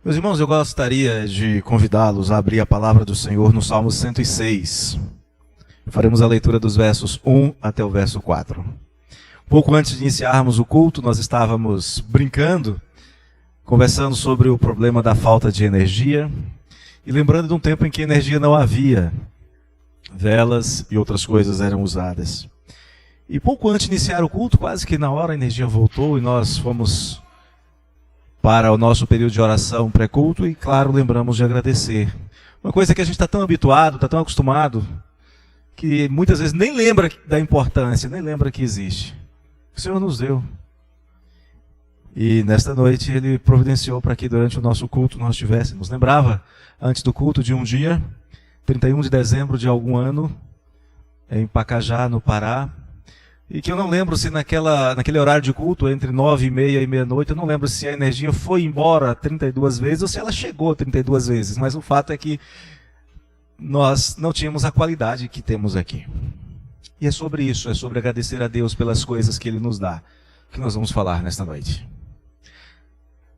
Meus irmãos, eu gostaria de convidá-los a abrir a palavra do Senhor no Salmo 106. Faremos a leitura dos versos 1 até o verso 4. Pouco antes de iniciarmos o culto, nós estávamos brincando, conversando sobre o problema da falta de energia e lembrando de um tempo em que energia não havia, velas e outras coisas eram usadas. E pouco antes de iniciar o culto, quase que na hora a energia voltou e nós fomos para o nosso período de oração pré-culto e, claro, lembramos de agradecer. Uma coisa que a gente está tão habituado, está tão acostumado, que muitas vezes nem lembra da importância, nem lembra que existe. O Senhor nos deu. E nesta noite Ele providenciou para que durante o nosso culto nós tivéssemos. Lembrava, antes do culto, de um dia, 31 de dezembro de algum ano, em Pacajá, no Pará, e que eu não lembro se naquele horário de culto, entre 9h30 e meia-noite, eu não lembro se a energia foi embora 32 vezes ou se ela chegou 32 vezes. Mas o fato é que nós não tínhamos a qualidade que temos aqui. E é sobre isso, é sobre agradecer a Deus pelas coisas que Ele nos dá, que nós vamos falar nesta noite.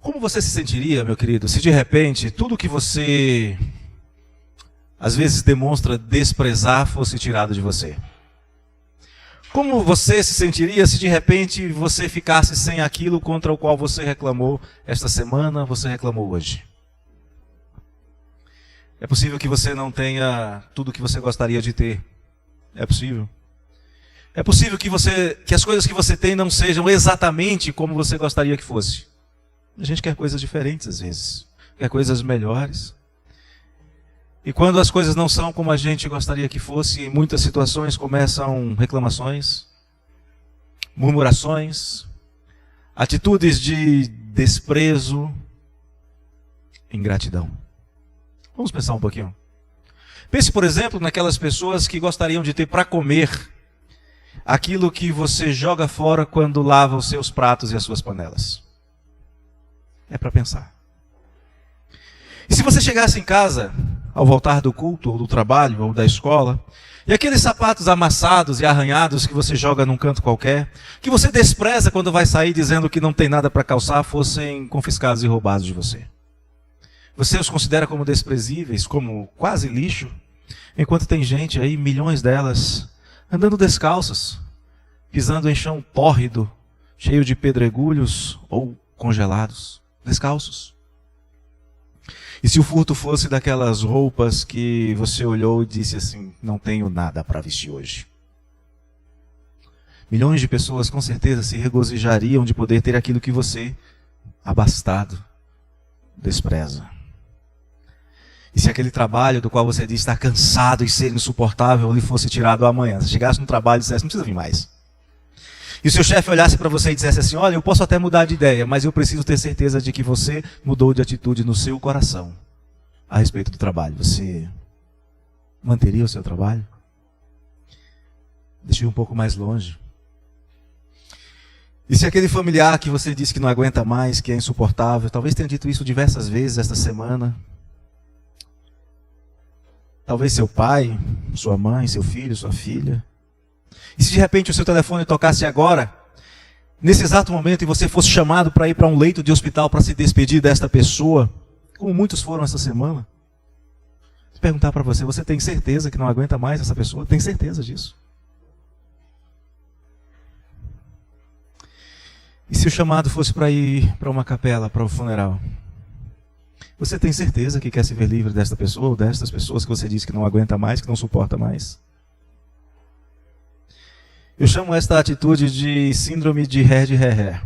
Como você se sentiria, meu querido, se de repente tudo que você às vezes demonstra desprezar fosse tirado de você? Como você se sentiria se de repente você ficasse sem aquilo contra o qual você reclamou esta semana, você reclamou hoje? É possível que você não tenha tudo o que você gostaria de ter. É possível. É possível que as coisas que você tem não sejam exatamente como você gostaria que fosse. A gente quer coisas diferentes às vezes, quer coisas melhores. E quando as coisas não são como a gente gostaria que fosse, em muitas situações começam reclamações, murmurações, atitudes de desprezo, ingratidão. Vamos pensar um pouquinho. Pense, por exemplo, naquelas pessoas que gostariam de ter para comer aquilo que você joga fora quando lava os seus pratos e as suas panelas. É para pensar. E se você chegasse em casa, ao voltar do culto, ou do trabalho, ou da escola, e aqueles sapatos amassados e arranhados que você joga num canto qualquer, que você despreza quando vai sair dizendo que não tem nada para calçar, fossem confiscados e roubados de você. Você os considera como desprezíveis, como quase lixo, enquanto tem gente aí, milhões delas, andando descalças, pisando em chão pórrido, cheio de pedregulhos ou congelados, descalços. E se o furto fosse daquelas roupas que você olhou e disse assim, não tenho nada para vestir hoje? Milhões de pessoas com certeza se regozijariam de poder ter aquilo que você, abastado, despreza. E se aquele trabalho do qual você diz estar cansado e ser insuportável lhe fosse tirado amanhã? Se chegasse no trabalho e dissesse, não precisa vir mais. E o seu chefe olhasse para você e dissesse assim, olha, eu posso até mudar de ideia, mas eu preciso ter certeza de que você mudou de atitude no seu coração a respeito do trabalho. Você manteria o seu trabalho? Deixa eu ir um pouco mais longe. E se aquele familiar que você disse que não aguenta mais, que é insuportável, talvez tenha dito isso diversas vezes esta semana, talvez seu pai, sua mãe, seu filho, sua filha. E se de repente o seu telefone tocasse agora, nesse exato momento, e você fosse chamado para ir para um leito de hospital para se despedir desta pessoa, como muitos foram essa semana, se perguntar para você, você tem certeza que não aguenta mais essa pessoa? Tem certeza disso? E se o chamado fosse para ir para uma capela, para o funeral? Você tem certeza que quer se ver livre desta pessoa ou destas pessoas que você disse que não aguenta mais, que não suporta mais? Eu chamo esta atitude de síndrome de Red-Ré-Ré.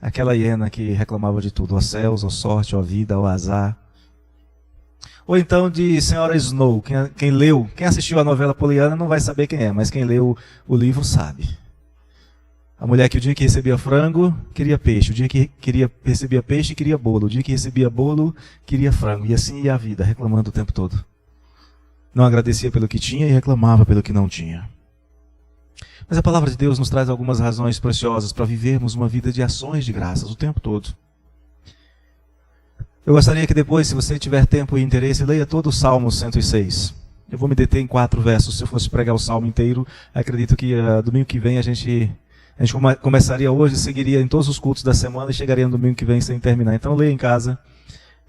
Aquela hiena que reclamava de tudo, ó céus, ó sorte, ó vida, ó azar. Ou então de Senhora Snow, quem assistiu a novela Poliana não vai saber quem é, mas quem leu o livro sabe. A mulher que o dia que recebia frango, queria peixe. O dia que recebia peixe, queria bolo. O dia que recebia bolo, queria frango. E assim ia a vida, reclamando o tempo todo. Não agradecia pelo que tinha e reclamava pelo que não tinha. Mas a palavra de Deus nos traz algumas razões preciosas para vivermos uma vida de ações de graças o tempo todo. Eu gostaria que depois, se você tiver tempo e interesse, leia todo o Salmo 106. Eu vou me deter em 4 versos. Se eu fosse pregar o Salmo inteiro, acredito que domingo que vem a gente A gente começaria hoje, seguiria em todos os cultos da semana e chegaria no domingo que vem sem terminar. Então leia em casa,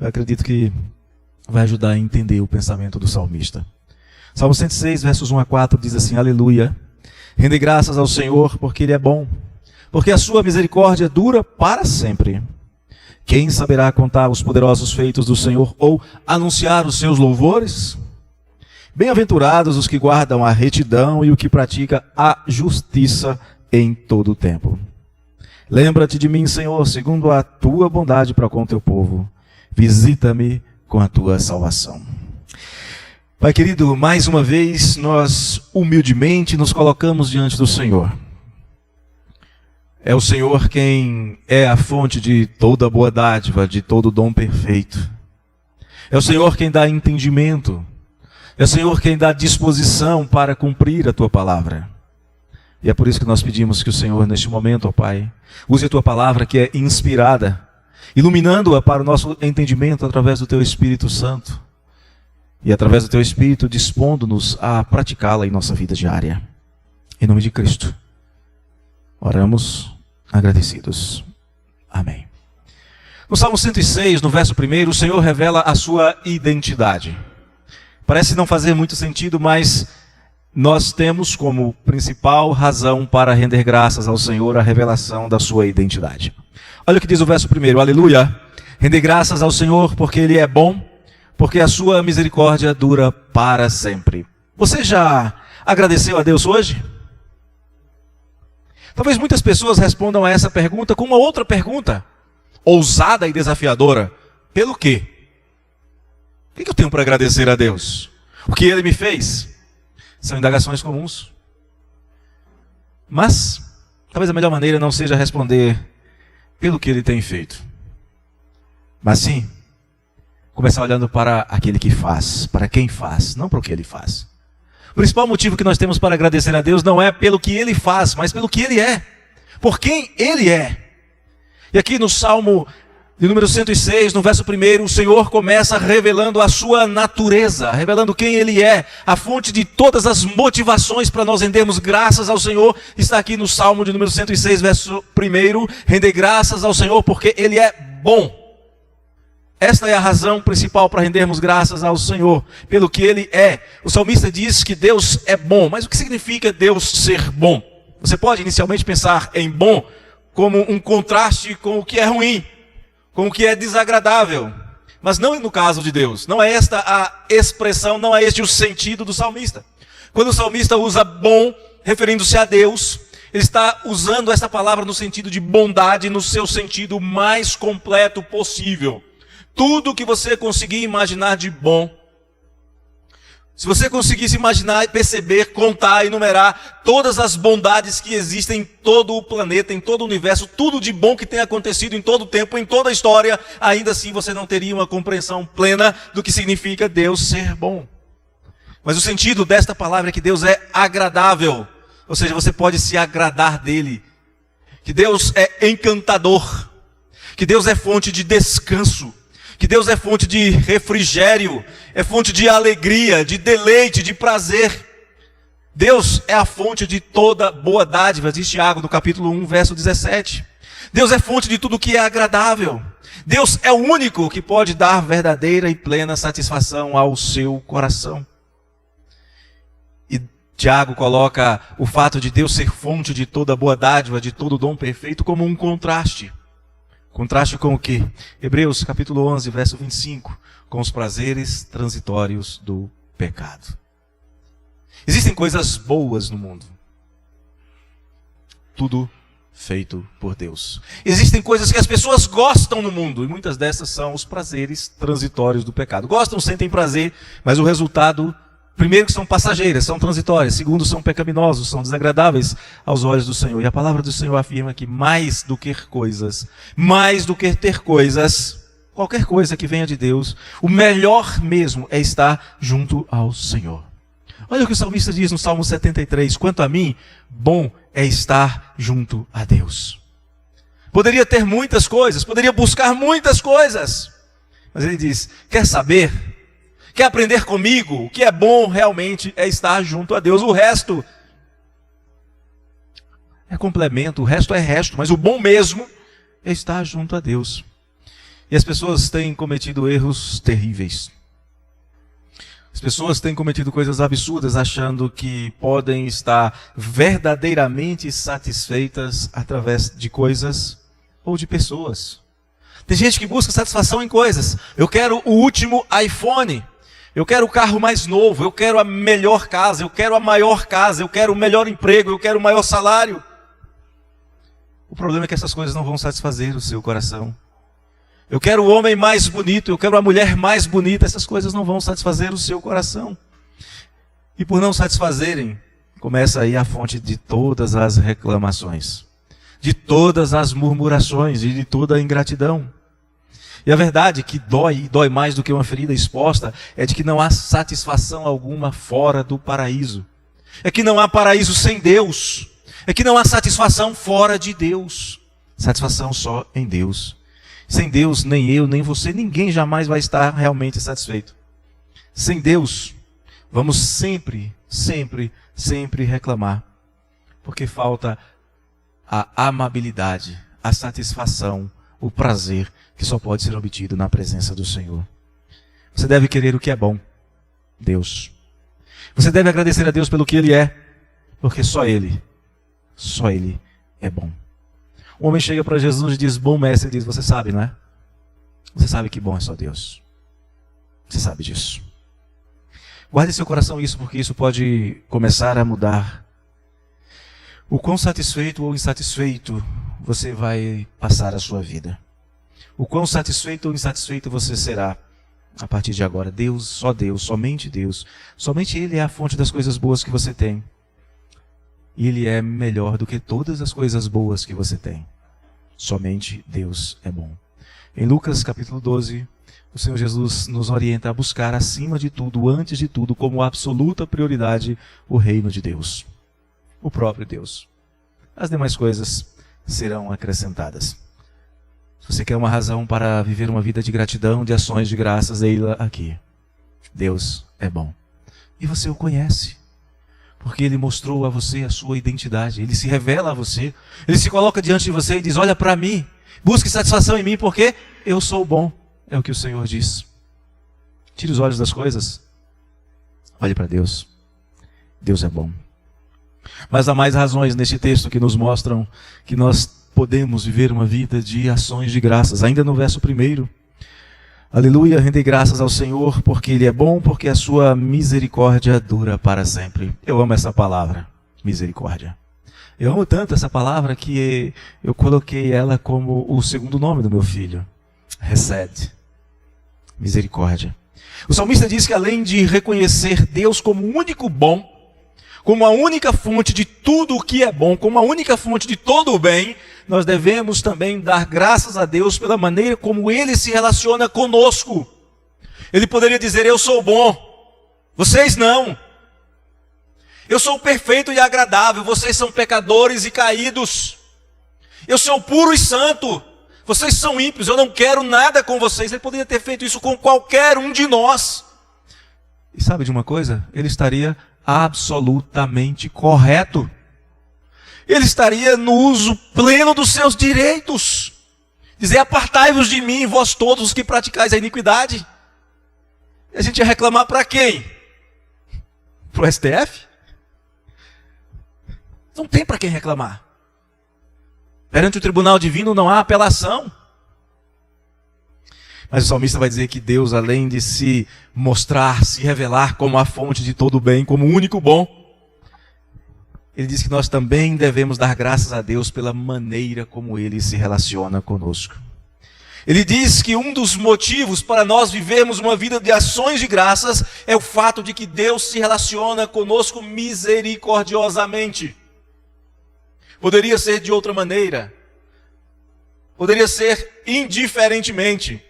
eu acredito que vai ajudar a entender o pensamento do salmista. Salmo 106, versos 1 a 4 diz assim: Aleluia, rende graças ao Senhor porque Ele é bom, porque a sua misericórdia dura para sempre. Quem saberá contar os poderosos feitos do Senhor ou anunciar os seus louvores? Bem-aventurados os que guardam a retidão e o que pratica a justiça em todo o tempo. Lembra-te de mim, Senhor, segundo a tua bondade para com o teu povo. Visita-me com a tua salvação. Pai querido, mais uma vez nós humildemente nos colocamos diante do Senhor. É o Senhor quem é a fonte de toda boa dádiva, de todo dom perfeito. É o Senhor quem dá entendimento. É o Senhor quem dá disposição para cumprir a tua palavra. E é por isso que nós pedimos que o Senhor, neste momento, ó Pai, use a tua palavra que é inspirada, iluminando-a para o nosso entendimento através do teu Espírito Santo. E através do teu Espírito, dispondo-nos a praticá-la em nossa vida diária. Em nome de Cristo, oramos agradecidos. Amém. No Salmo 106, no verso 1, o Senhor revela a sua identidade. Parece não fazer muito sentido, mas nós temos como principal razão para render graças ao Senhor a revelação da sua identidade. Olha o que diz o verso 1, aleluia, render graças ao Senhor porque Ele é bom, porque a sua misericórdia dura para sempre. Você já agradeceu a Deus hoje? Talvez muitas pessoas respondam a essa pergunta com uma outra pergunta, ousada e desafiadora. Pelo quê? O que eu tenho para agradecer a Deus? O que Ele me fez? São indagações comuns. Mas, talvez a melhor maneira não seja responder pelo que Ele tem feito, mas sim, começar olhando para aquele que faz, para quem faz, não para o que Ele faz. O principal motivo que nós temos para agradecer a Deus não é pelo que Ele faz, mas pelo que Ele é, por quem Ele é. E aqui no Salmo de número 106, no verso 1, o Senhor começa revelando a sua natureza, revelando quem Ele é. A fonte de todas as motivações para nós rendermos graças ao Senhor está aqui no Salmo de número 106, verso 1, render graças ao Senhor porque Ele é bom. Esta é a razão principal para rendermos graças ao Senhor, pelo que Ele é. O salmista diz que Deus é bom, mas o que significa Deus ser bom? Você pode inicialmente pensar em bom como um contraste com o que é ruim, com o que é desagradável. Mas não no caso de Deus, não é esta a expressão, não é este o sentido do salmista. Quando o salmista usa bom, referindo-se a Deus, ele está usando essa palavra no sentido de bondade, no seu sentido mais completo possível. Tudo que você conseguir imaginar de bom, se você conseguisse imaginar, perceber, contar, enumerar todas as bondades que existem em todo o planeta, em todo o universo, tudo de bom que tem acontecido em todo o tempo, em toda a história, ainda assim você não teria uma compreensão plena do que significa Deus ser bom. Mas o sentido desta palavra é que Deus é agradável, ou seja, você pode se agradar dele, que Deus é encantador, que Deus é fonte de descanso, que Deus é fonte de refrigério, é fonte de alegria, de deleite, de prazer. Deus é a fonte de toda boa dádiva, diz Tiago no capítulo 1, verso 17. Deus é fonte de tudo que é agradável. Deus é o único que pode dar verdadeira e plena satisfação ao seu coração. E Tiago coloca o fato de Deus ser fonte de toda boa dádiva, de todo dom perfeito, como um contraste. Contraste com o quê? Hebreus capítulo 11, verso 25, com os prazeres transitórios do pecado. Existem coisas boas no mundo. Tudo feito por Deus. Existem coisas que as pessoas gostam no mundo, e muitas dessas são os prazeres transitórios do pecado. Gostam, sentem prazer, mas o resultado, primeiro, que são passageiras, são transitórias. Segundo, são pecaminosos, são desagradáveis aos olhos do Senhor. E a palavra do Senhor afirma que mais do que coisas, mais do que ter coisas, qualquer coisa que venha de Deus, o melhor mesmo é estar junto ao Senhor. Olha o que o salmista diz no Salmo 73. Quanto a mim, bom é estar junto a Deus. Poderia ter muitas coisas, poderia buscar muitas coisas, mas ele diz, quer saber? Quer aprender comigo? O que é bom realmente é estar junto a Deus. O resto é complemento, o resto é resto, mas o bom mesmo é estar junto a Deus. E as pessoas têm cometido erros terríveis. As pessoas têm cometido coisas absurdas achando que podem estar verdadeiramente satisfeitas através de coisas ou de pessoas. Tem gente que busca satisfação em coisas. Eu quero o último iPhone. Eu quero o carro mais novo. Eu quero a melhor casa. Eu quero a maior casa. Eu quero o melhor emprego. Eu quero o maior salário. O problema é que essas coisas não vão satisfazer o seu coração. Eu quero o homem mais bonito, eu quero a mulher mais bonita. Essas coisas não vão satisfazer o seu coração. E por não satisfazerem, começa aí a fonte de todas as reclamações, de todas as murmurações e de toda a ingratidão. E a verdade que dói, e dói mais do que uma ferida exposta, é de que não há satisfação alguma fora do paraíso. É que não há paraíso sem Deus. É que não há satisfação fora de Deus. Satisfação só em Deus. Sem Deus, nem eu, nem você, ninguém jamais vai estar realmente satisfeito. Sem Deus, vamos sempre, sempre, sempre reclamar. Porque falta a amabilidade, a satisfação, o prazer que só pode ser obtido na presença do Senhor. Você deve querer o que é bom, Deus. Você deve agradecer a Deus pelo que Ele é, porque só Ele é bom. O homem chega para Jesus e diz, bom mestre, ele diz, você sabe, não é? Você sabe que bom é só Deus. Você sabe disso. Guarde em seu coração isso, porque isso pode começar a mudar. O quão satisfeito ou insatisfeito você vai passar a sua vida. O quão satisfeito ou insatisfeito você será a partir de agora. Deus, só Deus, somente Deus. Somente Ele é a fonte das coisas boas que você tem. E Ele é melhor do que todas as coisas boas que você tem. Somente Deus é bom. Em Lucas capítulo 12, o Senhor Jesus nos orienta a buscar acima de tudo, antes de tudo, como absoluta prioridade, o reino de Deus. O próprio Deus. As demais coisas serão acrescentadas. Se você quer uma razão para viver uma vida de gratidão, de ações de graças, eis-la aqui. Deus é bom. E você o conhece. Porque Ele mostrou a você a sua identidade. Ele se revela a você. Ele se coloca diante de você e diz, olha para mim. Busque satisfação em mim porque eu sou bom. É o que o Senhor diz. Tire os olhos das coisas. Olhe para Deus. Deus é bom. Mas há mais razões neste texto que nos mostram que nós podemos viver uma vida de ações de graças. Ainda no verso 1. Aleluia, rendei graças ao Senhor, porque Ele é bom, porque a sua misericórdia dura para sempre. Eu amo essa palavra, misericórdia. Eu amo tanto essa palavra que eu coloquei ela como o segundo nome do meu filho. Hesed, misericórdia. O salmista diz que além de reconhecer Deus como o único bom, como a única fonte de tudo o que é bom, como a única fonte de todo o bem, nós devemos também dar graças a Deus pela maneira como Ele se relaciona conosco. Ele poderia dizer, eu sou bom, vocês não. Eu sou perfeito e agradável, vocês são pecadores e caídos. Eu sou puro e santo, vocês são ímpios, eu não quero nada com vocês. Ele poderia ter feito isso com qualquer um de nós. E sabe de uma coisa? Ele estaria absolutamente correto. Ele estaria no uso pleno dos seus direitos. Dizer, apartai-vos de mim, vós todos os que praticais a iniquidade. E a gente ia reclamar para quem? Para o STF? Não tem para quem reclamar. Perante o tribunal divino não há apelação. Mas o salmista vai dizer que Deus, além de se mostrar, se revelar como a fonte de todo o bem, como o único bom, Ele diz que nós também devemos dar graças a Deus pela maneira como Ele se relaciona conosco. Ele diz que um dos motivos para nós vivermos uma vida de ações de graças é o fato de que Deus se relaciona conosco misericordiosamente. Poderia ser de outra maneira. Poderia ser indiferentemente.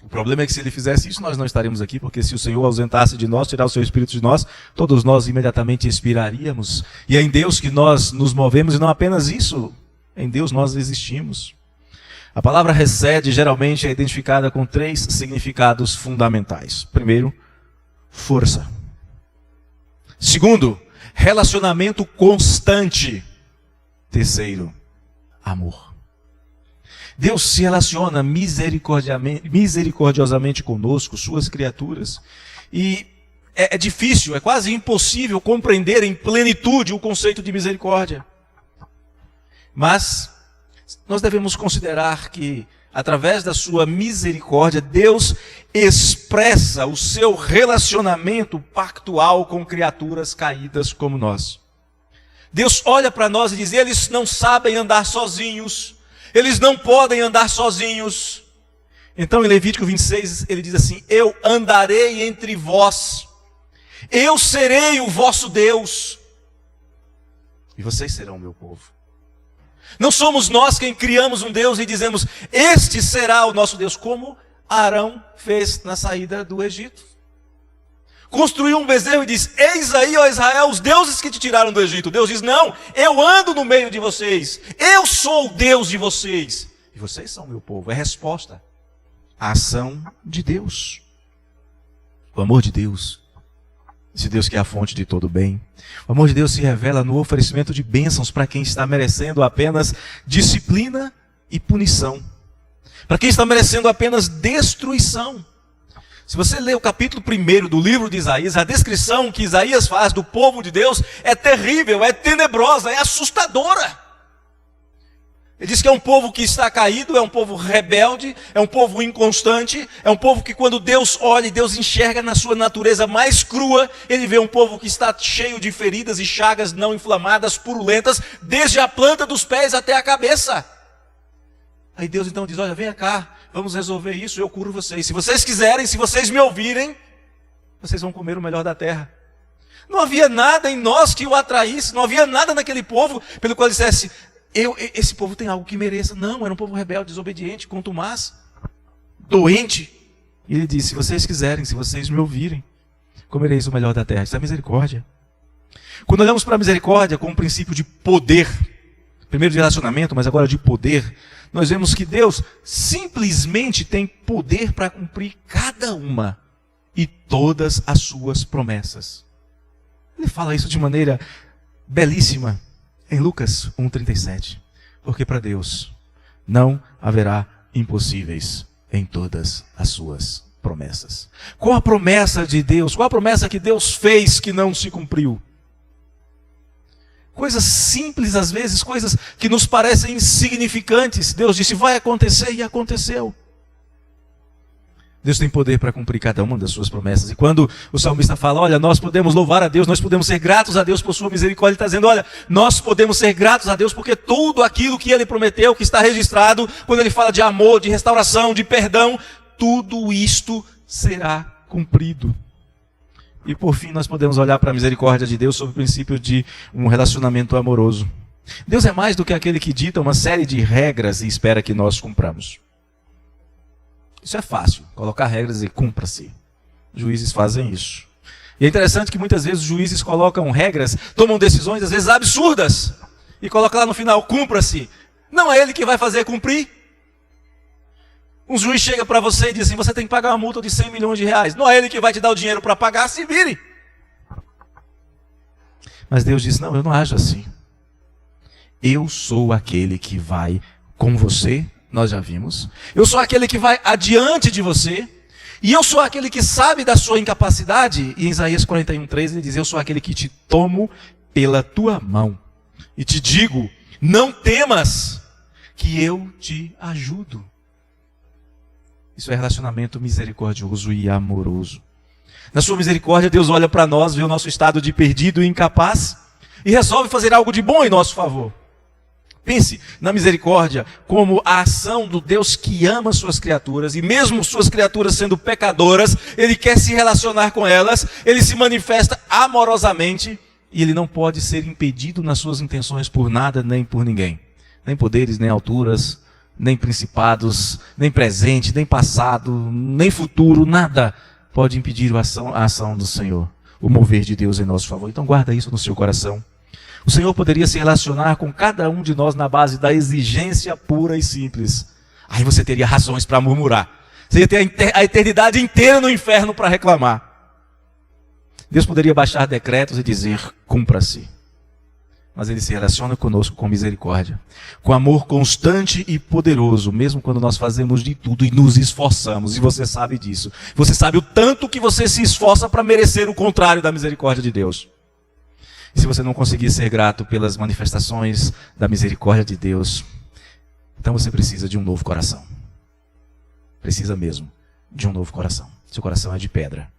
O problema é que se Ele fizesse isso, nós não estaríamos aqui, porque se o Senhor ausentasse de nós, tirar o seu Espírito de nós, todos nós imediatamente expiraríamos. E é em Deus que nós nos movemos, e não apenas isso, em Deus nós existimos. A palavra Hesed geralmente é identificada com 3 significados fundamentais. Primeiro, força. Segundo, relacionamento constante. Terceiro, amor. Deus se relaciona misericordiosamente conosco, suas criaturas, e é difícil, é quase impossível compreender em plenitude o conceito de misericórdia. Mas nós devemos considerar que, através da sua misericórdia, Deus expressa o seu relacionamento pactual com criaturas caídas como nós. Deus olha para nós e diz: eles não sabem andar sozinhos, eles não podem andar sozinhos. Então, em Levítico 26, ele diz assim: eu andarei entre vós, eu serei o vosso Deus, e vocês serão o meu povo. Não somos nós quem criamos um Deus e dizemos: este será o nosso Deus, como Arão fez na saída do Egito. Construiu um bezerro e diz: eis aí, ó Israel, os deuses que te tiraram do Egito. Deus diz: não, eu ando no meio de vocês, eu sou o Deus de vocês, e vocês são meu povo. É resposta à ação de Deus. O amor de Deus, esse Deus que é a fonte de todo bem, o amor de Deus se revela no oferecimento de bênçãos para quem está merecendo apenas disciplina e punição, para quem está merecendo apenas destruição. Se você ler o capítulo 1 do livro de Isaías, a descrição que Isaías faz do povo de Deus é terrível, é tenebrosa, é assustadora. Ele diz que é um povo que está caído, é um povo rebelde, é um povo inconstante, é um povo que quando Deus olha e Deus enxerga na sua natureza mais crua, ele vê um povo que está cheio de feridas e chagas não inflamadas, purulentas, desde a planta dos pés até a cabeça. Aí Deus então diz: olha, venha cá, vamos resolver isso, eu curo vocês. Se vocês quiserem, se vocês me ouvirem, vocês vão comer o melhor da terra. Não havia nada em nós que o atraísse, não havia nada naquele povo pelo qual ele dissesse: esse povo tem algo que mereça. Não, era um povo rebelde, desobediente, contumaz, doente. E ele disse: se vocês quiserem, se vocês me ouvirem, comereis o melhor da terra. Isso é misericórdia. Quando olhamos para a misericórdia como um princípio de poder, primeiro de relacionamento, mas agora de poder, nós vemos que Deus simplesmente tem poder para cumprir cada uma e todas as suas promessas. Ele fala isso de maneira belíssima em Lucas 1,37. Porque para Deus não haverá impossíveis em todas as suas promessas. Qual a promessa de Deus? Qual a promessa que Deus fez que não se cumpriu? Coisas simples às vezes, coisas que nos parecem insignificantes. Deus disse: vai acontecer, e aconteceu. Deus tem poder para cumprir cada uma das suas promessas. E quando o salmista fala: olha, nós podemos louvar a Deus, nós podemos ser gratos a Deus por sua misericórdia, ele está dizendo: olha, nós podemos ser gratos a Deus porque tudo aquilo que ele prometeu, que está registrado, quando ele fala de amor, de restauração, de perdão, tudo isto será cumprido. E por fim nós podemos olhar para a misericórdia de Deus sob o princípio de um relacionamento amoroso. Deus é mais do que aquele que dita uma série de regras e espera que nós cumpramos. Isso é fácil, colocar regras e cumpra-se. Os juízes fazem isso. E é interessante que muitas vezes os juízes colocam regras, tomam decisões às vezes absurdas, e colocam lá no final: cumpra-se. Não é ele que vai fazer cumprir. Um juiz chega para você e diz assim: você tem que pagar uma multa de 100 milhões de reais. Não é ele que vai te dar o dinheiro para pagar, se vire. Mas Deus diz: não, eu não ajo assim. Eu sou aquele que vai com você, nós já vimos. Eu sou aquele que vai adiante de você. E eu sou aquele que sabe da sua incapacidade. E em Isaías 41:3 ele diz: eu sou aquele que te tomo pela tua mão e te digo: não temas, que eu te ajudo. Isso é relacionamento misericordioso e amoroso. Na sua misericórdia, Deus olha para nós, vê o nosso estado de perdido e incapaz e resolve fazer algo de bom em nosso favor. Pense na misericórdia como a ação do Deus que ama suas criaturas, e mesmo suas criaturas sendo pecadoras, Ele quer se relacionar com elas, Ele se manifesta amorosamente, e Ele não pode ser impedido nas suas intenções por nada nem por ninguém. Nem poderes, nem alturas, nem principados, nem presente, nem passado, nem futuro, nada pode impedir a ação do Senhor, o mover de Deus em nosso favor. Então guarda isso no seu coração. O Senhor poderia se relacionar com cada um de nós na base da exigência pura e simples. Aí você teria razões para murmurar. Você ia ter a eternidade inteira no inferno para reclamar. Deus poderia baixar decretos e dizer: cumpra-se. mas ele se relaciona conosco com misericórdia, com amor constante e poderoso, mesmo quando nós fazemos de tudo e nos esforçamos, e você sabe disso. Você sabe o tanto que você se esforça para merecer o contrário da misericórdia de Deus. E se você não conseguir ser grato pelas manifestações da misericórdia de Deus, então você precisa de um novo coração. Precisa mesmo de um novo coração. Seu coração é de pedra.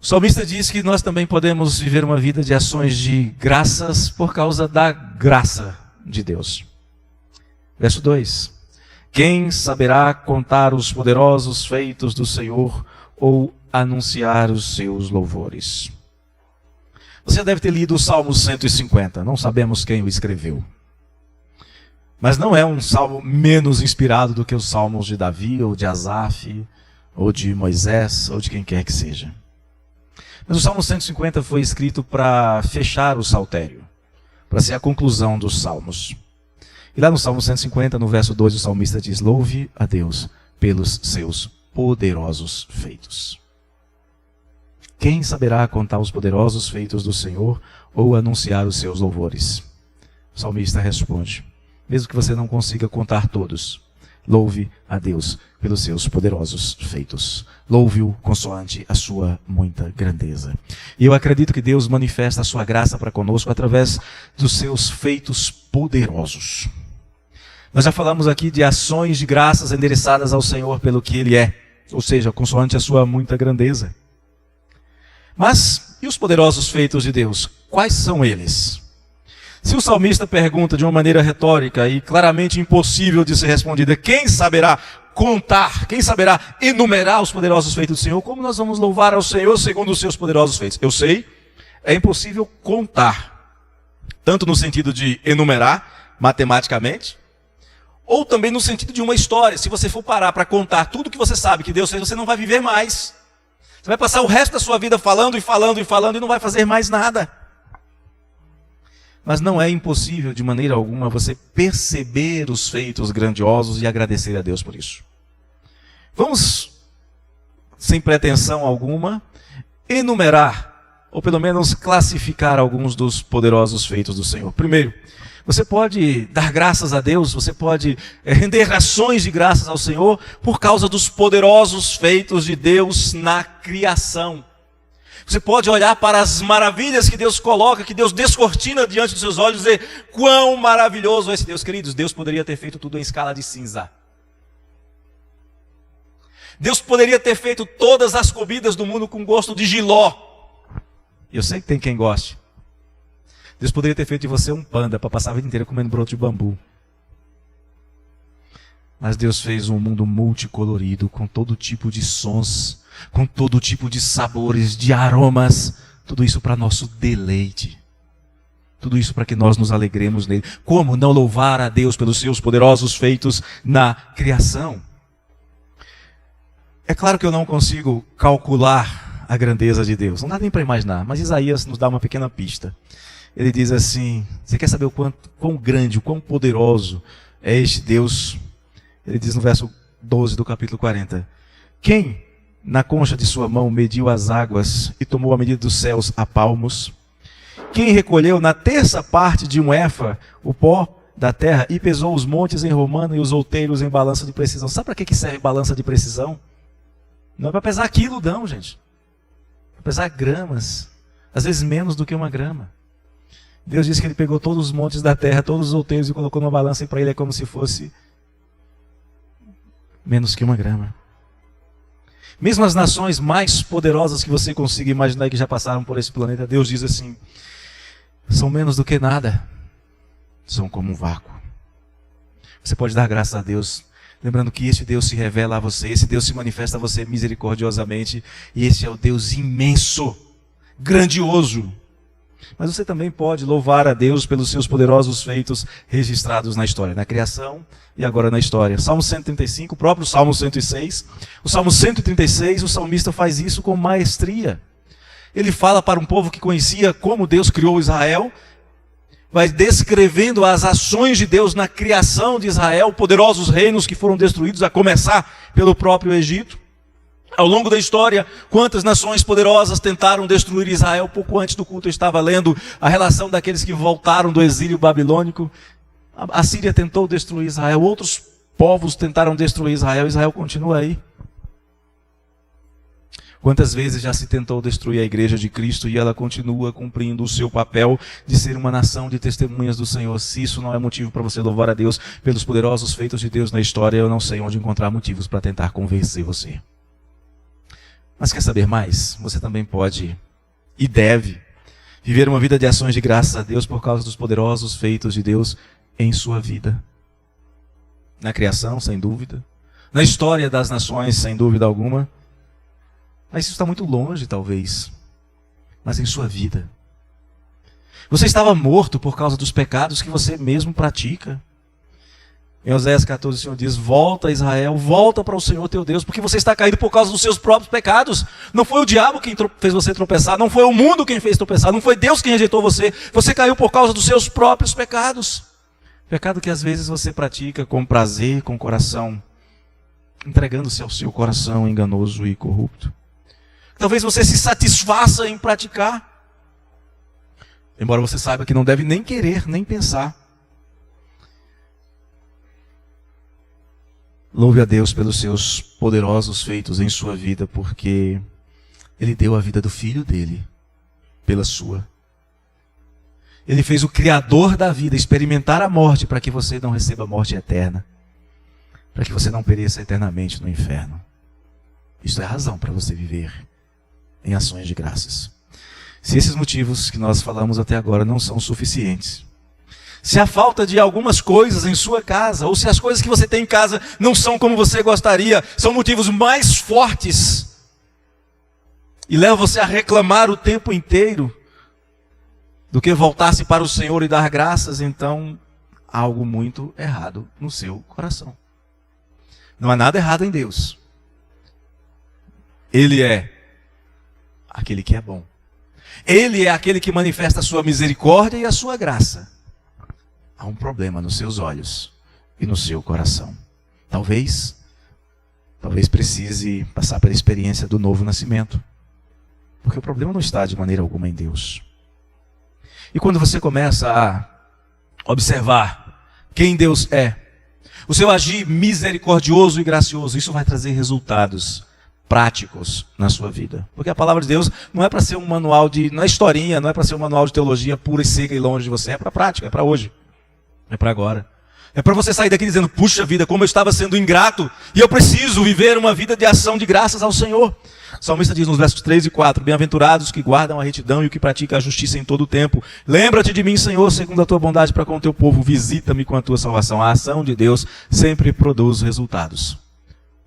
O salmista diz que nós também podemos viver uma vida de ações de graças por causa da graça de Deus. Verso 2. Quem saberá contar os poderosos feitos do Senhor ou anunciar os seus louvores? Você deve ter lido o Salmo 150, não sabemos quem o escreveu. Mas não é um salmo menos inspirado do que os salmos de Davi, ou de Asaf, ou de Moisés, ou de quem quer que seja. Mas o Salmo 150 foi escrito para fechar o saltério, para ser a conclusão dos salmos. E lá no Salmo 150, no verso 2, o salmista diz: louve a Deus pelos seus poderosos feitos. Quem saberá contar os poderosos feitos do Senhor ou anunciar os seus louvores? O salmista responde: mesmo que você não consiga contar todos, louve a Deus pelos seus poderosos feitos. Louve-o consoante a sua muita grandeza. E eu acredito que Deus manifesta a sua graça para conosco através dos seus feitos poderosos. Nós já falamos aqui de ações de graças endereçadas ao Senhor pelo que Ele é, ou seja, consoante a sua muita grandeza. Mas, e os poderosos feitos de Deus? Quais são eles? Se o salmista pergunta de uma maneira retórica e claramente impossível de ser respondida, quem saberá contar, quem saberá enumerar os poderosos feitos do Senhor, como nós vamos louvar ao Senhor segundo os seus poderosos feitos? Eu sei, é impossível contar, tanto no sentido de enumerar matematicamente, ou também no sentido de uma história. Se você for parar para contar tudo que você sabe que Deus fez, você não vai viver mais. Você vai passar o resto da sua vida falando e falando e falando e não vai fazer mais nada. Mas não é impossível de maneira alguma você perceber os feitos grandiosos e agradecer a Deus por isso. Vamos, sem pretensão alguma, enumerar, ou pelo menos classificar alguns dos poderosos feitos do Senhor. Primeiro, você pode dar graças a Deus, você pode render ações de graças ao Senhor por causa dos poderosos feitos de Deus na criação. Você pode olhar para as maravilhas que Deus coloca, que Deus descortina diante dos seus olhos e dizer: quão maravilhoso é esse Deus. Queridos, Deus poderia ter feito tudo em escala de cinza. Deus poderia ter feito todas as comidas do mundo com gosto de jiló. Eu sei que tem quem goste. Deus poderia ter feito de você um panda para passar a vida inteira comendo broto de bambu. Mas Deus fez um mundo multicolorido, com todo tipo de sons, com todo tipo de sabores, de aromas, tudo isso para nosso deleite. Tudo isso para que nós nos alegremos nele. Como não louvar a Deus pelos seus poderosos feitos na criação? É claro que eu não consigo calcular a grandeza de Deus, não dá nem para imaginar, mas Isaías nos dá uma pequena pista. Ele diz assim: você quer saber o quão grande, o quão poderoso é este Deus? Ele diz no verso 12 do capítulo 40. Quem na concha de sua mão mediu as águas e tomou a medida dos céus a palmos? Quem recolheu na terça parte de um éfa o pó da terra e pesou os montes em romano e os outeiros em balança de precisão? Sabe para que serve balança de precisão? Não é para pesar quilo não, gente. É para pesar gramas. Às vezes menos do que uma grama. Deus disse que Ele pegou todos os montes da terra, todos os outeiros e colocou numa balança, e para Ele é como se fosse menos que uma grama. Mesmo as nações mais poderosas que você consiga imaginar e que já passaram por esse planeta, Deus diz assim: são menos do que nada, são como um vácuo. Você pode dar graças a Deus, lembrando que esse Deus se revela a você, esse Deus se manifesta a você misericordiosamente, e esse é o Deus imenso, grandioso. Mas você também pode louvar a Deus pelos seus poderosos feitos registrados na história, na criação e agora na história. Salmo 135, o próprio Salmo 106. O Salmo 136, o salmista faz isso com maestria. Ele fala para um povo que conhecia como Deus criou Israel, vai descrevendo as ações de Deus na criação de Israel, poderosos reinos que foram destruídos, a começar pelo próprio Egito. Ao longo da história, quantas nações poderosas tentaram destruir Israel? Pouco antes do culto eu estava lendo a relação daqueles que voltaram do exílio babilônico. A Síria tentou destruir Israel, outros povos tentaram destruir Israel, Israel continua aí. Quantas vezes já se tentou destruir a igreja de Cristo e ela continua cumprindo o seu papel de ser uma nação de testemunhas do Senhor? Se isso não é motivo para você louvar a Deus pelos poderosos feitos de Deus na história, eu não sei onde encontrar motivos para tentar convencer você. Mas quer saber mais? Você também pode e deve viver uma vida de ações de graças a Deus por causa dos poderosos feitos de Deus em sua vida. Na criação, sem dúvida. Na história das nações, sem dúvida alguma. Mas isso está muito longe, talvez. Mas em sua vida. Você estava morto por causa dos pecados que você mesmo pratica. Em Oséias 14, o Senhor diz: volta, Israel, volta para o Senhor teu Deus, porque você está caído por causa dos seus próprios pecados. Não foi o diabo quem fez você tropeçar, não foi o mundo quem fez tropeçar, não foi Deus quem rejeitou você. Você caiu por causa dos seus próprios pecados. Pecado que às vezes você pratica com prazer, com coração, entregando-se ao seu coração enganoso e corrupto. Talvez você se satisfaça em praticar, embora você saiba que não deve nem querer, nem pensar. Louve a Deus pelos seus poderosos feitos em sua vida, porque Ele deu a vida do Filho dele pela sua. Ele fez o Criador da vida experimentar a morte para que você não receba a morte eterna, para que você não pereça eternamente no inferno. Isso é razão para você viver em ações de graças. Se esses motivos que nós falamos até agora não são suficientes, se a falta de algumas coisas em sua casa, ou se as coisas que você tem em casa não são como você gostaria, são motivos mais fortes e levam você a reclamar o tempo inteiro do que voltar-se para o Senhor e dar graças, então há algo muito errado no seu coração. Não há nada errado em Deus. Ele é aquele que é bom. Ele é aquele que manifesta a sua misericórdia e a sua graça. Há um problema nos seus olhos e no seu coração. Talvez precise passar pela experiência do novo nascimento. Porque o problema não está de maneira alguma em Deus. E quando você começa a observar quem Deus é, o seu agir misericordioso e gracioso, isso vai trazer resultados práticos na sua vida. Porque a palavra de Deus não é para ser um manual não é historinha, não é para ser um manual de teologia pura e seca e longe de você, é para a prática, é para hoje. É para agora. É para você sair daqui dizendo: puxa vida, como eu estava sendo ingrato, e eu preciso viver uma vida de ação de graças ao Senhor. O salmista diz nos versos 3 e 4, bem-aventurados que guardam a retidão e o que pratica a justiça em todo o tempo. Lembra-te de mim, Senhor, segundo a tua bondade para com o teu povo, visita-me com a tua salvação. A ação de Deus sempre produz resultados.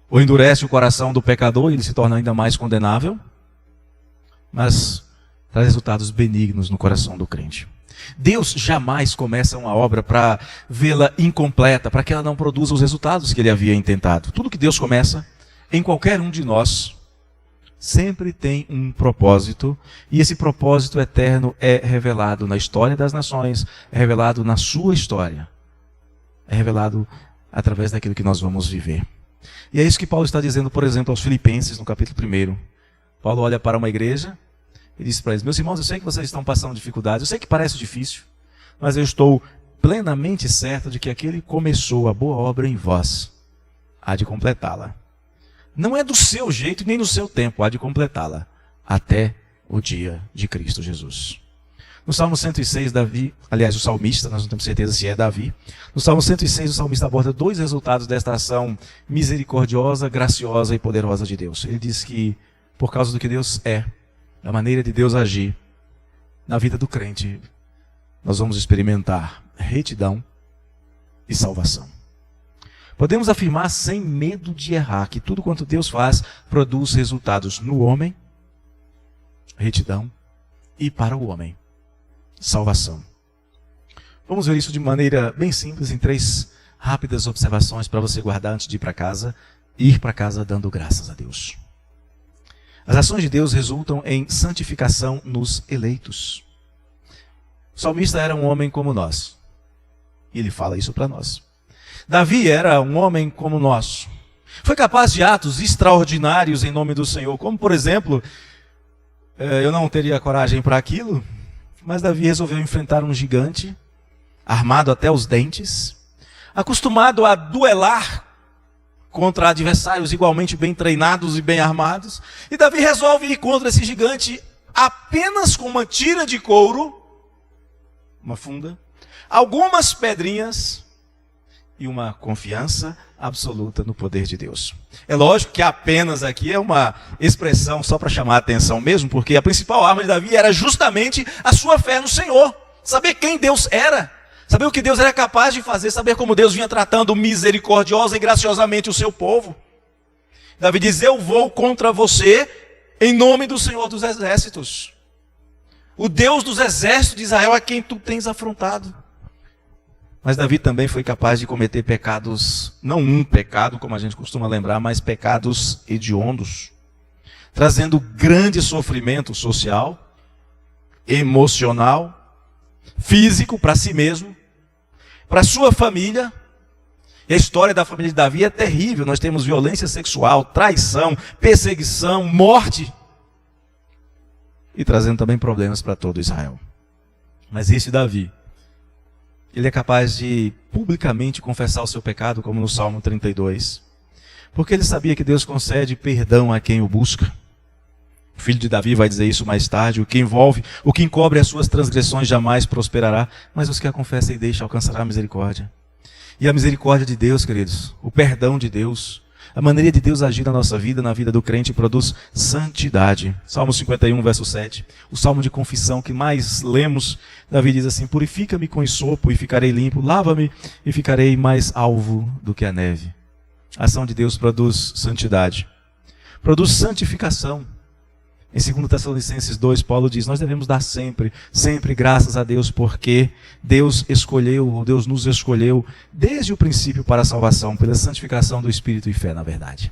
Ou endurece o coração do pecador e ele se torna ainda mais condenável, mas traz resultados benignos no coração do crente. Deus jamais começa uma obra para vê-la incompleta, para que ela não produza os resultados que ele havia intentado. Tudo que Deus começa, em qualquer um de nós, sempre tem um propósito, e esse propósito eterno é revelado na história das nações, é revelado na sua história, é revelado através daquilo que nós vamos viver. E é isso que Paulo está dizendo, por exemplo, aos Filipenses, no capítulo 1. Paulo olha para uma igreja e diz para eles: meus irmãos, eu sei que vocês estão passando dificuldades, eu sei que parece difícil, mas eu estou plenamente certo de que aquele que começou a boa obra em vós há de completá-la. Não é do seu jeito nem no seu tempo, há de completá-la até o dia de Cristo Jesus. No Salmo 106, Davi, aliás, o salmista, nós não temos certeza se é Davi, no Salmo 106 o salmista aborda dois resultados desta ação misericordiosa, graciosa e poderosa de Deus. Ele diz que por causa do que Deus é, da maneira de Deus agir na vida do crente, nós vamos experimentar retidão e salvação. Podemos afirmar sem medo de errar que tudo quanto Deus faz produz resultados no homem, retidão, e para o homem, salvação. Vamos ver isso de maneira bem simples em 3 rápidas observações para você guardar antes de ir para casa dando graças a Deus. As ações de Deus resultam em santificação nos eleitos. O salmista era um homem como nós, e ele fala isso para nós. Davi era um homem como nós. Foi capaz de atos extraordinários em nome do Senhor, como por exemplo, eu não teria coragem para aquilo, mas Davi resolveu enfrentar um gigante, armado até os dentes, acostumado a duelar contra adversários igualmente bem treinados e bem armados. E Davi resolve ir contra esse gigante apenas com uma tira de couro, uma funda, algumas pedrinhas e uma confiança absoluta no poder de Deus. É lógico que apenas aqui é uma expressão só para chamar a atenção mesmo, porque a principal arma de Davi era justamente a sua fé no Senhor. Saber quem Deus era, saber o que Deus era capaz de fazer, saber como Deus vinha tratando misericordiosa e graciosamente o seu povo. Davi diz: eu vou contra você em nome do Senhor dos Exércitos. O Deus dos exércitos de Israel a quem tu tens afrontado. Mas Davi também foi capaz de cometer pecados, não um pecado, como a gente costuma lembrar, mas pecados hediondos, trazendo grande sofrimento social, emocional, físico para si mesmo, para sua família. E a história da família de Davi é terrível. Nós temos violência sexual, traição, perseguição, morte, e trazendo também problemas para todo Israel. Mas esse Davi, ele é capaz de publicamente confessar o seu pecado, como no Salmo 32, porque ele sabia que Deus concede perdão a quem o busca. O filho de Davi vai dizer isso mais tarde: o que encobre as suas transgressões jamais prosperará, mas os que a confessam e deixam alcançará a misericórdia. E a misericórdia de Deus, queridos, o perdão de Deus, a maneira de Deus agir na nossa vida, na vida do crente, produz santidade. Salmo 51, verso 7. O salmo de confissão que mais lemos, Davi diz assim: purifica-me com esopo e ficarei limpo, lava-me e ficarei mais alvo do que a neve. A ação de Deus produz santidade, produz santificação. Em 2 Tessalonicenses 2, Paulo diz: nós devemos dar sempre graças a Deus, porque Deus nos escolheu desde o princípio para a salvação, pela santificação do Espírito e fé na verdade.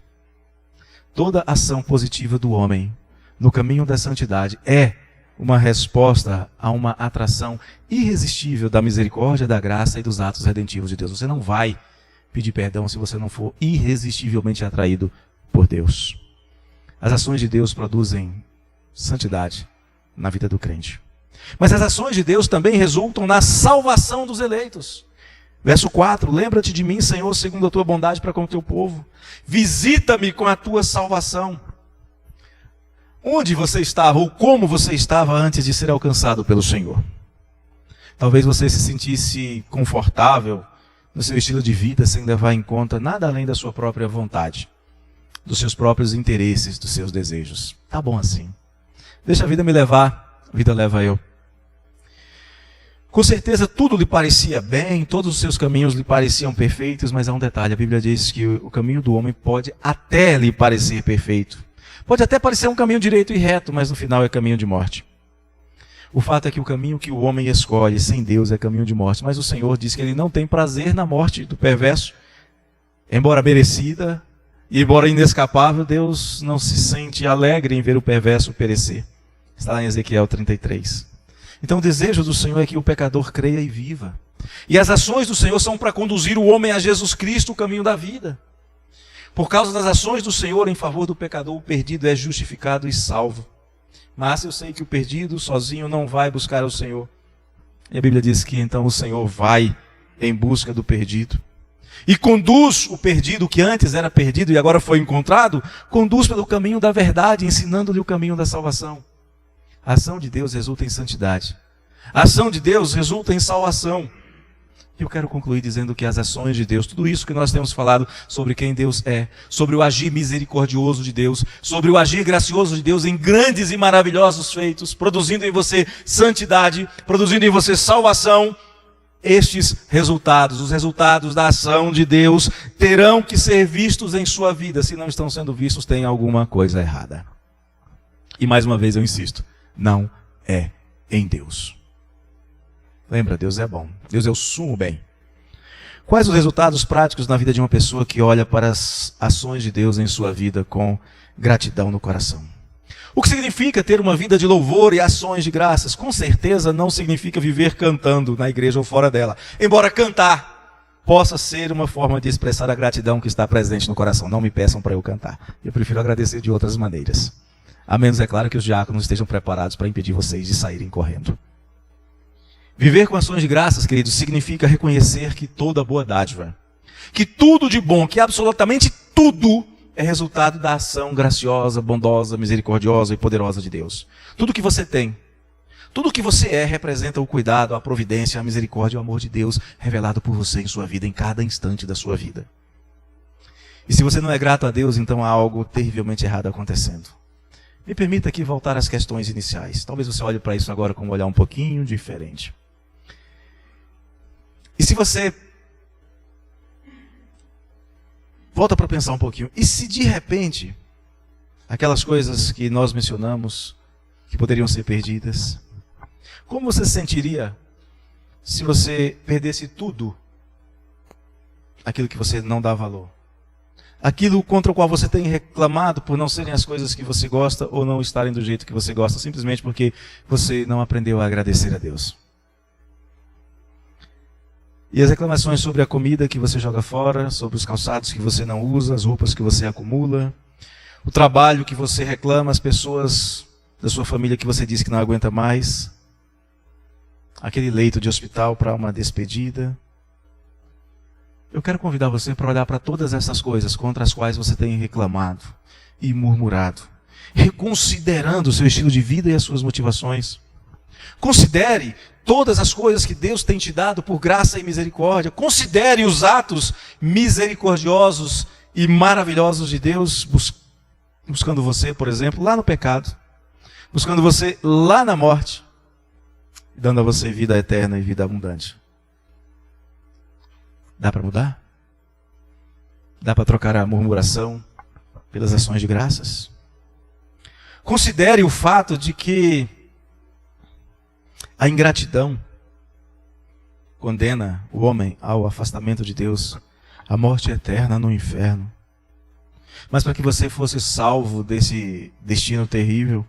Toda ação positiva do homem no caminho da santidade é uma resposta a uma atração irresistível da misericórdia, da graça e dos atos redentivos de Deus. Você não vai pedir perdão se você não for irresistivelmente atraído por Deus. As ações de Deus produzem santidade na vida do crente. Mas as ações de Deus também resultam na salvação dos eleitos. Verso 4: lembra-te de mim, Senhor, segundo a tua bondade para com o teu povo. Visita-me com a tua salvação. Onde você estava, ou como você estava antes de ser alcançado pelo Senhor? Talvez você se sentisse confortável no seu estilo de vida, sem levar em conta nada além da sua própria vontade, dos seus próprios interesses, dos seus desejos. Tá bom assim. Deixa a vida me levar, a vida leva eu. Com certeza tudo lhe parecia bem, todos os seus caminhos lhe pareciam perfeitos, mas há um detalhe: a Bíblia diz que o caminho do homem pode até lhe parecer perfeito. Pode até parecer um caminho direito e reto, mas no final é caminho de morte. O fato é que o caminho que o homem escolhe sem Deus é caminho de morte, mas o Senhor diz que Ele não tem prazer na morte do perverso. Embora merecida e embora inescapável, Deus não se sente alegre em ver o perverso perecer. Está lá em Ezequiel 33. Então o desejo do Senhor é que o pecador creia e viva. E as ações do Senhor são para conduzir o homem a Jesus Cristo, o caminho da vida. Por causa das ações do Senhor em favor do pecador, o perdido é justificado e salvo. Mas eu sei que o perdido sozinho não vai buscar o Senhor. E a Bíblia diz que então o Senhor vai em busca do perdido. E conduz o perdido, que antes era perdido e agora foi encontrado, conduz pelo caminho da verdade, ensinando-lhe o caminho da salvação. A ação de Deus resulta em santidade. A ação de Deus resulta em salvação. E eu quero concluir dizendo que as ações de Deus, tudo isso que nós temos falado sobre quem Deus é, sobre o agir misericordioso de Deus, sobre o agir gracioso de Deus em grandes e maravilhosos feitos, produzindo em você santidade, produzindo em você salvação, estes resultados, os resultados da ação de Deus, terão que ser vistos em sua vida. Se não estão sendo vistos, tem alguma coisa errada. E mais uma vez eu insisto: não é em Deus. Lembra, Deus é bom. Deus é o sumo bem. Quais os resultados práticos na vida de uma pessoa que olha para as ações de Deus em sua vida com gratidão no coração? O que significa ter uma vida de louvor e ações de graças? Com certeza não significa viver cantando na igreja ou fora dela. Embora cantar possa ser uma forma de expressar a gratidão que está presente no coração. Não me peçam para eu cantar. Eu prefiro agradecer de outras maneiras. A menos, é claro, que os diáconos estejam preparados para impedir vocês de saírem correndo. Viver com ações de graças, queridos, significa reconhecer que toda boa dádiva, que tudo de bom, que absolutamente tudo é resultado da ação graciosa, bondosa, misericordiosa e poderosa de Deus. Tudo que você tem, tudo que você é, representa o cuidado, a providência, a misericórdia e o amor de Deus revelado por você em sua vida, em cada instante da sua vida. E se você não é grato a Deus, então há algo terrivelmente errado acontecendo. Me permita aqui voltar às questões iniciais. Talvez você olhe para isso agora com um olhar um pouquinho diferente. E se você volta para pensar um pouquinho, e se de repente aquelas coisas que nós mencionamos, que poderiam ser perdidas, como você se sentiria se você perdesse tudo aquilo que você não dá valor? Aquilo contra o qual você tem reclamado por não serem as coisas que você gosta ou não estarem do jeito que você gosta, simplesmente porque você não aprendeu a agradecer a Deus. E as reclamações sobre a comida que você joga fora, sobre os calçados que você não usa, as roupas que você acumula, o trabalho que você reclama, as pessoas da sua família que você diz que não aguenta mais, aquele leito de hospital para uma despedida. Eu quero convidar você para olhar para todas essas coisas contra as quais você tem reclamado e murmurado, reconsiderando o seu estilo de vida e as suas motivações. Considere todas as coisas que Deus tem te dado por graça e misericórdia. Considere os atos misericordiosos e maravilhosos de Deus, buscando você, por exemplo, lá no pecado, buscando você lá na morte, dando a você vida eterna e vida abundante. Dá para mudar? Dá para trocar a murmuração pelas ações de graças? Considere o fato de que a ingratidão condena o homem ao afastamento de Deus, à morte eterna no inferno. Mas para que você fosse salvo desse destino terrível,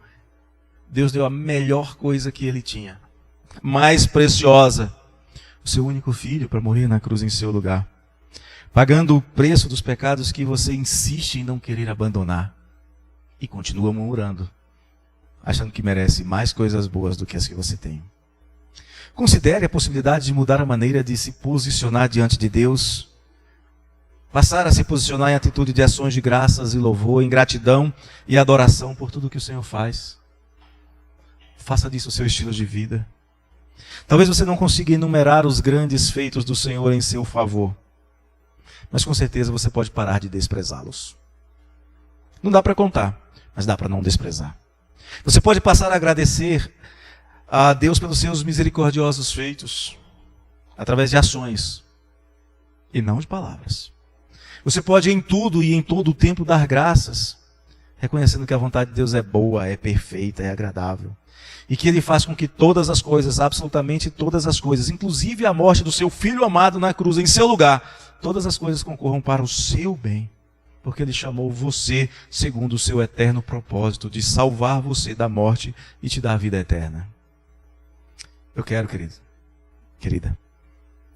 Deus deu a melhor coisa que ele tinha, mais preciosa, o seu único filho para morrer na cruz em seu lugar, pagando o preço dos pecados que você insiste em não querer abandonar e continua murmurando, achando que merece mais coisas boas do que as que você tem. Considere a possibilidade de mudar a maneira de se posicionar diante de Deus, passar a se posicionar em atitude de ações de graças e louvor, em gratidão e adoração por tudo que o Senhor faz. Faça disso o seu estilo de vida. Talvez você não consiga enumerar os grandes feitos do Senhor em seu favor, mas com certeza você pode parar de desprezá-los. Não dá para contar, mas dá para não desprezar. Você pode passar a agradecer a Deus pelos seus misericordiosos feitos, através de ações, e não de palavras. Você pode em tudo e em todo o tempo dar graças, reconhecendo que a vontade de Deus é boa, é perfeita, é agradável, e que Ele faz com que todas as coisas, absolutamente todas as coisas, inclusive a morte do seu Filho amado na cruz, em seu lugar, todas as coisas concorram para o seu bem, porque Ele chamou você segundo o seu eterno propósito de salvar você da morte e te dar a vida eterna. Eu quero, querido, querida,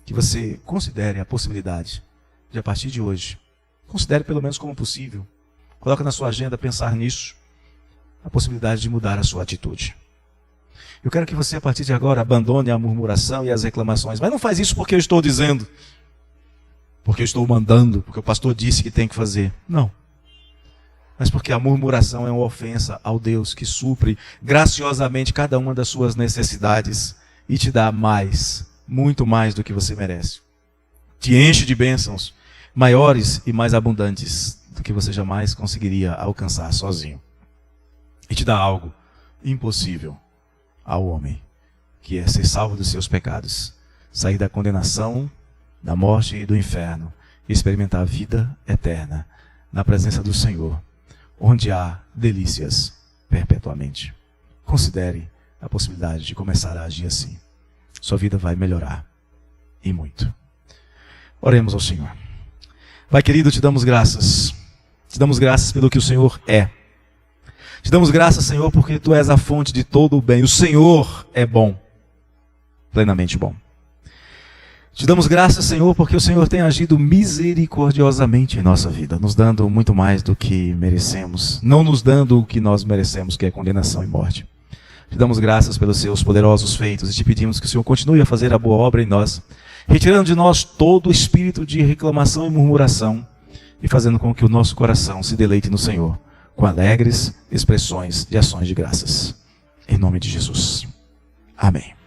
que você considere a possibilidade de, a partir de hoje, considere pelo menos como possível, coloque na sua agenda pensar nisso, a possibilidade de mudar a sua atitude. Eu quero que você, a partir de agora, abandone a murmuração e as reclamações, mas não faz isso porque eu estou dizendo, porque eu estou mandando, porque o pastor disse que tem que fazer. Não. Mas porque a murmuração é uma ofensa ao Deus que supre graciosamente cada uma das suas necessidades e te dá mais, muito mais do que você merece. Te enche de bênçãos maiores e mais abundantes do que você jamais conseguiria alcançar sozinho. E te dá algo impossível ao homem, que é ser salvo dos seus pecados, sair da condenação, da morte e do inferno, e experimentar a vida eterna na presença do Senhor, onde há delícias perpetuamente. Considere a possibilidade de começar a agir assim. Sua vida vai melhorar, e muito. Oremos ao Senhor. Pai querido, te damos graças. Te damos graças pelo que o Senhor é. Te damos graças, Senhor, porque Tu és a fonte de todo o bem. O Senhor é bom, plenamente bom. Te damos graças, Senhor, porque o Senhor tem agido misericordiosamente em nossa vida, nos dando muito mais do que merecemos, não nos dando o que nós merecemos, que é condenação e morte. Te damos graças pelos seus poderosos feitos e te pedimos que o Senhor continue a fazer a boa obra em nós, retirando de nós todo o espírito de reclamação e murmuração e fazendo com que o nosso coração se deleite no Senhor, com alegres expressões de ações de graças. Em nome de Jesus. Amém.